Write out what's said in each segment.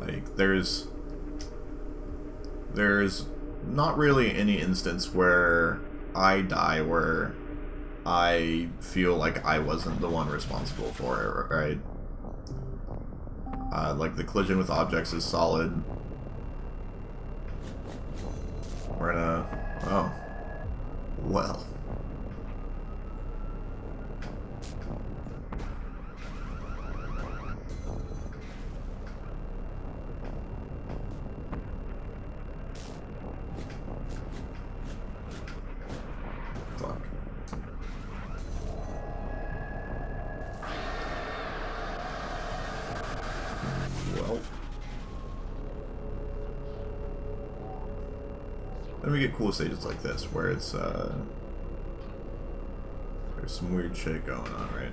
Like, there's not really any instance where I die where I feel like I wasn't the one responsible for it, right? Like, the collision with objects is solid. We're gonna... oh. Well. Fuck. Well. Then we get cool stages like this, where it's, there's some weird shit going on, right?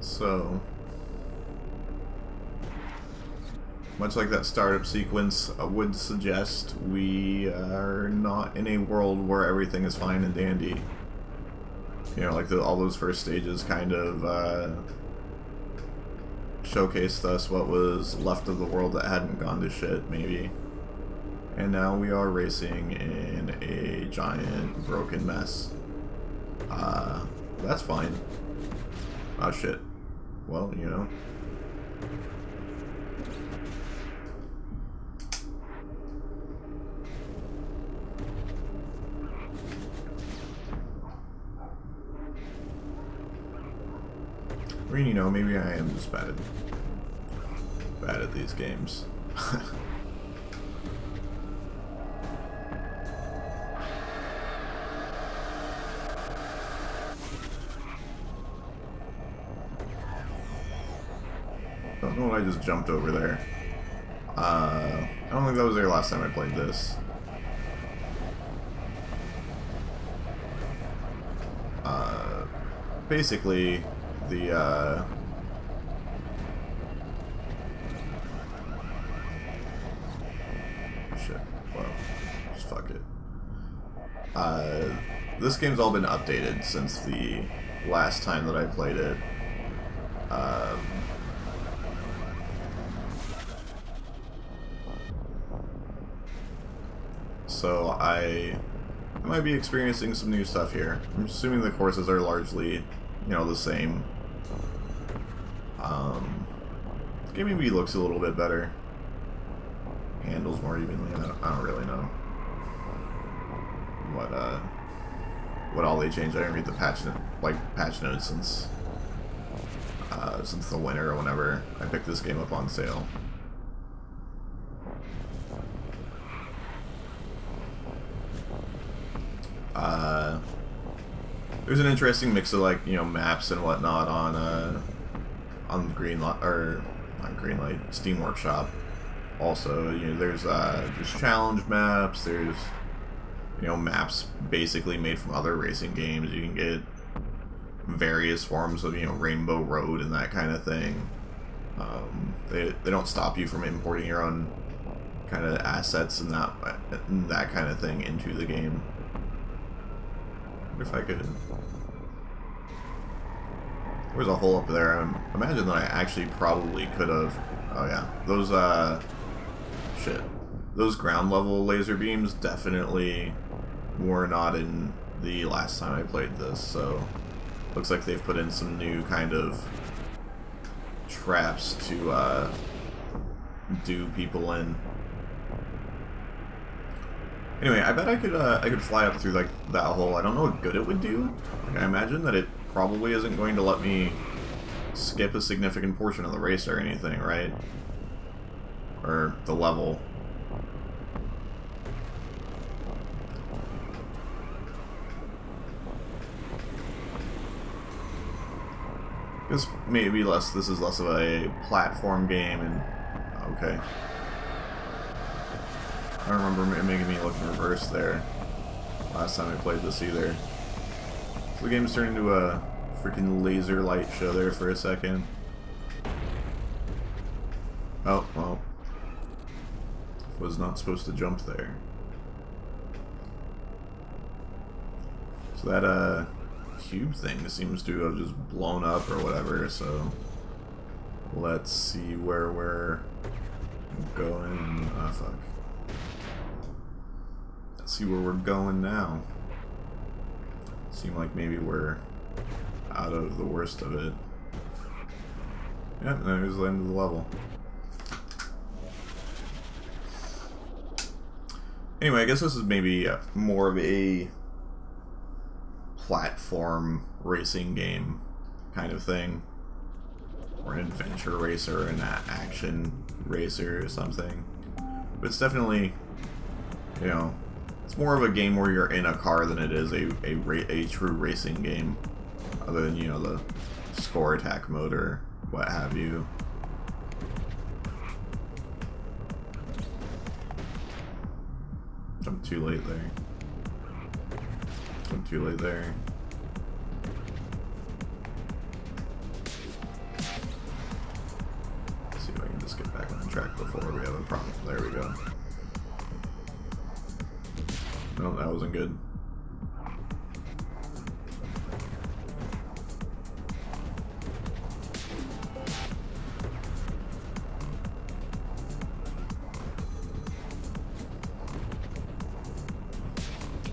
So, much like that startup sequence would suggest, we are not in a world where everything is fine and dandy. You know, like all those first stages kind of showcased us what was left of the world that hadn't gone to shit, maybe. And now we are racing in a giant broken mess. That's fine. Oh shit. Well, you know. I mean, you know, maybe I am just bad at these games. I don't know what I just jumped over there. I don't think that was there last time I played this. Basically, the, shit, well, just fuck it. This game's all been updated since the last time that I played it. So I might be experiencing some new stuff here. I'm assuming the courses are largely, you know, the same. The game maybe looks a little bit better. Handles more evenly. I don't really know what all they changed. I didn't read the patch notes since the winter or whenever I picked this game up on sale. There's an interesting mix of, like, you know, maps and whatnot on Greenlight, or not Greenlight, Steam Workshop. Also, you know, there's challenge maps. There's, you know, maps basically made from other racing games. You can get various forms of, you know, Rainbow Road and that kind of thing. They don't stop you from importing your own kind of assets and that kind of thing into the game. If I could... There's a hole up there. I imagine that I actually probably could have... Oh yeah. Those, shit. Those ground level laser beams definitely were not in the last time I played this, so... Looks like they've put in some new kind of traps to, do people in. Anyway, I bet I could fly up through, like, that hole. I don't know what good it would do. Like, I imagine that it probably isn't going to let me skip a significant portion of the race or anything, right? Or the level. I guess maybe this is less of a platform game, and okay. I don't remember it making me look in reverse there last time I played this either. So the game's turned into a freaking laser light show there for a second. Oh, well. Was not supposed to jump there. So that, cube thing seems to have just blown up or whatever, so... Let's see where we're going. Oh, fuck. Let's see where we're going now. Seem like maybe we're out of the worst of it. Yeah, there's the end of the level. Anyway, I guess this is maybe more of a platform racing game kind of thing. Or an adventure racer, or an action racer or something. But it's definitely, you know, it's more of a game where you're in a car than it is a true racing game. Other than, you know, the score attack mode or what have you. Jumped too late there. Jumped too late there. Let's see if I can just get back on track before we have a problem. There we go. No, that wasn't good.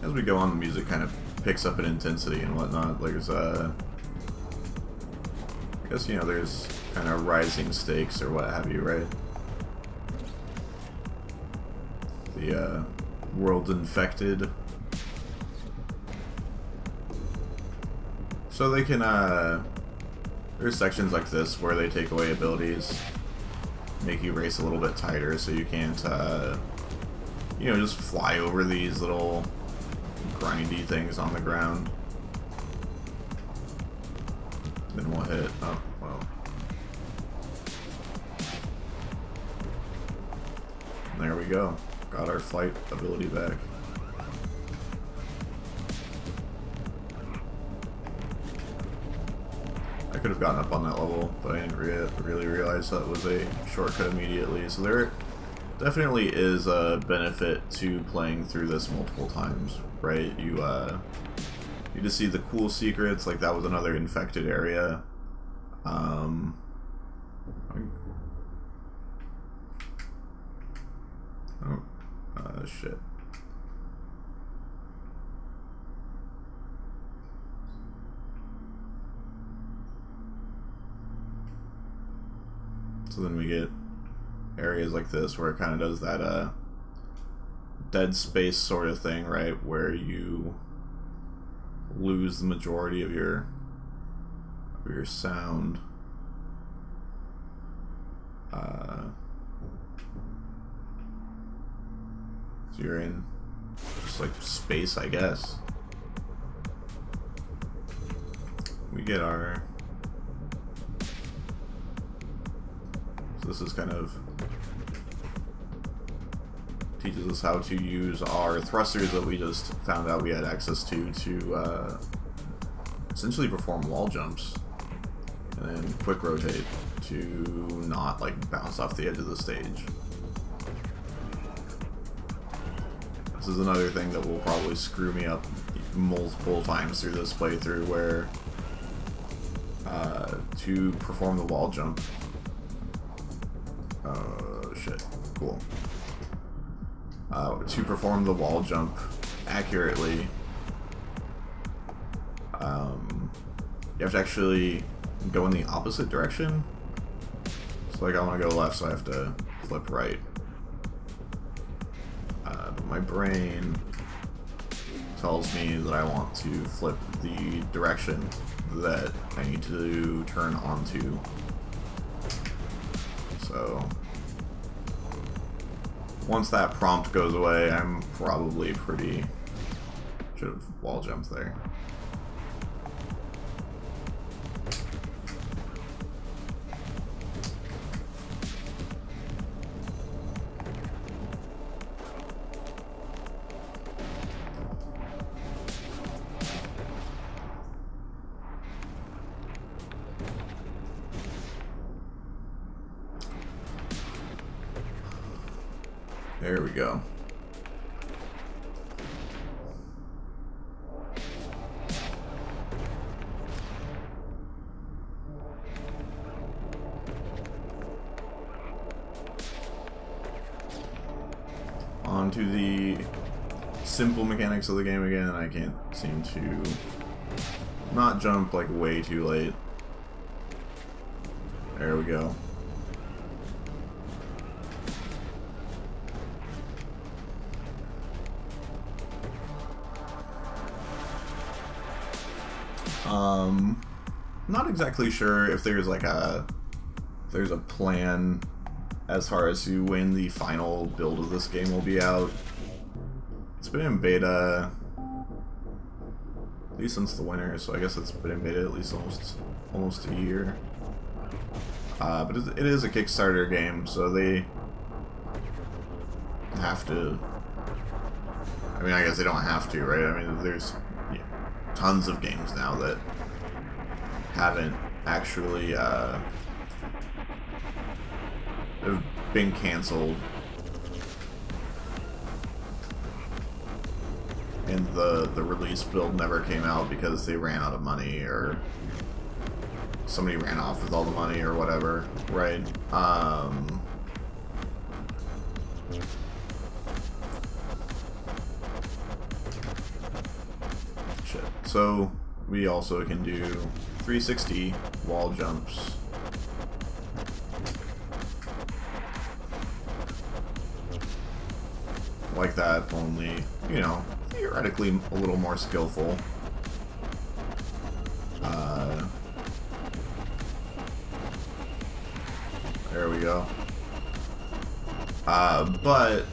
As we go on, the music kind of picks up in intensity and whatnot. There's, I guess, you know, there's kind of rising stakes or what have you, right? The, world's infected. So they can, there's sections like this where they take away abilities, make you race a little bit tighter so you can't, you know, just fly over these little grindy things on the ground. Then we'll hit, oh, well. There we go. Got our flight ability back. I could have gotten up on that level, but I didn't really realize that was a shortcut immediately. So there definitely is a benefit to playing through this multiple times, right? You just see the cool secrets, like that was another infected area. Shit. So then we get areas like this where it kind of does that dead space sort of thing, right? Where you lose the majority of your sound. So you're in just like space, I guess. We get our... So this is kind of teaches us how to use our thrusters that we just found out we had access to essentially perform wall jumps and then quick rotate to not like bounce off the edge of the stage. This is another thing that will probably screw me up multiple times through this playthrough, where to perform the wall jump. Shit. Cool. To perform the wall jump accurately, you have to actually go in the opposite direction. So like I want to go left, so I have to flip right. But my brain tells me that I want to flip the direction that I need to turn onto. So once that prompt goes away, I'm probably pretty... Should have wall jumped there. There we go. On to the simple mechanics of the game again. I can't seem to not jump like way too late. There we go. Not exactly sure if there's like a plan as far as to when the final build of this game will be out. It's been in beta at least since the winter, so I guess it's been in beta at least almost a year. But it is a Kickstarter game, so they have to. I mean, I guess they don't have to, right? I mean, there's tons of games now that haven't actually have been canceled, and the release build never came out because they ran out of money, or somebody ran off with all the money, or whatever, right? Shit. So we also can do 360 wall jumps. Like that, only, you know, theoretically a little more skillful. There we go. But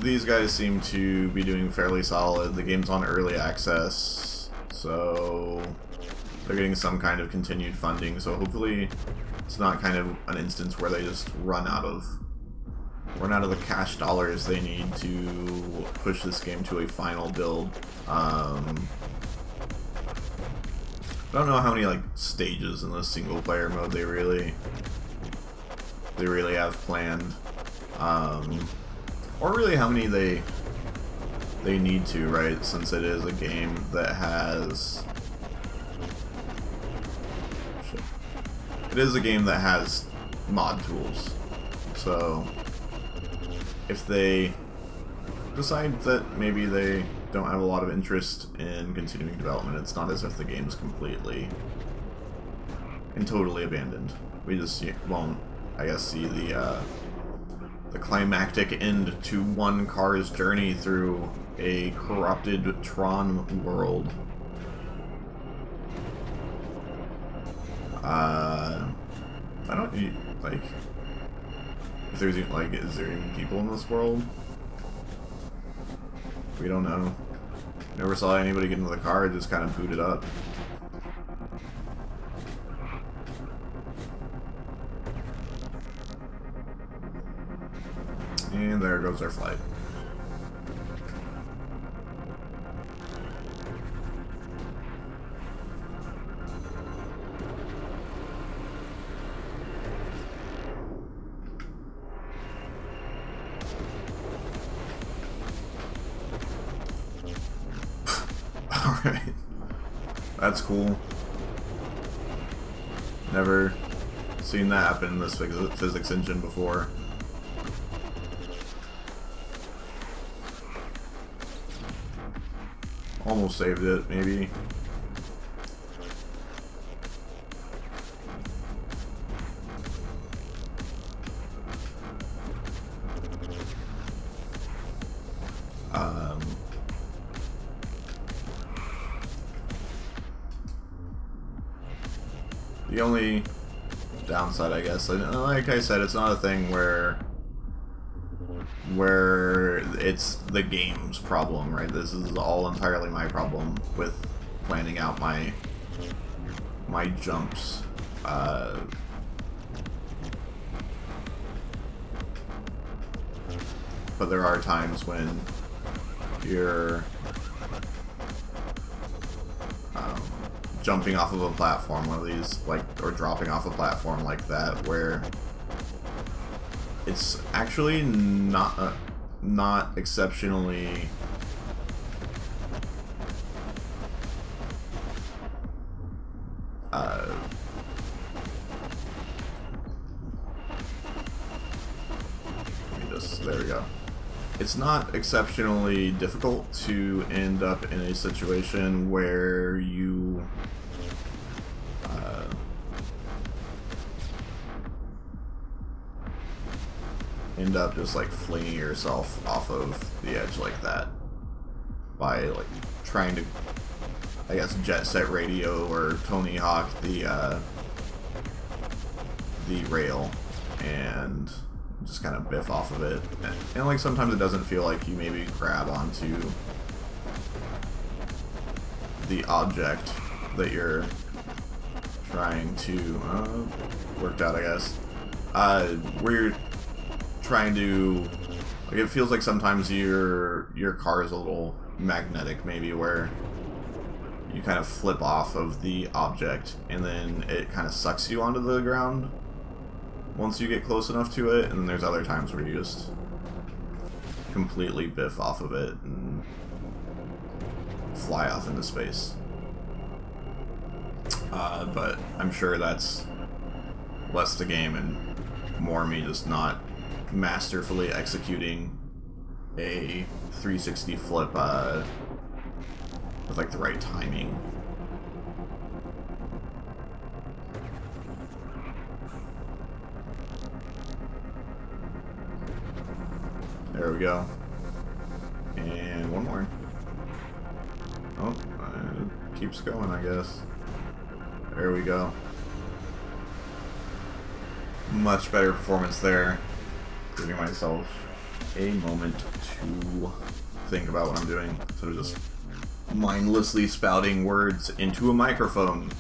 these guys seem to be doing fairly solid. The game's on early access, so they're getting some kind of continued funding, so hopefully it's not kind of an instance where they just run out of the cash dollars they need to push this game to a final build. I don't know how many like stages in the single player mode they really have planned, or really how many they need to, right? Since it is a game that has mod tools, so if they decide that maybe they don't have a lot of interest in continuing development, it's not as if the game's completely and totally abandoned. We just won't, I guess, see the climactic end to one car's journey through a corrupted Tron world. I don't like. If there's like, is there even people in this world? We don't know. Never saw anybody get into the car. It just kind of booted up. And there goes our flight. Alright. That's cool. Never seen that happen in this physics engine before. Almost saved it, maybe. The only downside, I guess, like I said, it's not a thing where it's the game's problem, right? This is all entirely my problem with planning out my jumps. But there are times when you're jumping off of a platform, one of these, like, or dropping off a platform like that, where It's actually not exceptionally there we go. It's not exceptionally difficult to end up in a situation where you end up just like flinging yourself off of the edge like that by like trying to, I guess, jet set radio or Tony Hawk the rail and just kind of biff off of it. And like sometimes it doesn't feel like you maybe grab onto the object that you're trying to worked out, I guess. Where you're trying to, like, it feels like sometimes your car is a little magnetic, maybe, where you kind of flip off of the object and then it kind of sucks you onto the ground once you get close enough to it, and then there's other times where you just completely biff off of it and fly off into space. But I'm sure that's less the game and more me just not masterfully executing a 360 flip with like the right timing. There we go. And one more. Oh, it keeps going, I guess. There we go. Much better performance there. Giving myself a moment to think about what I'm doing instead of just mindlessly spouting words into a microphone.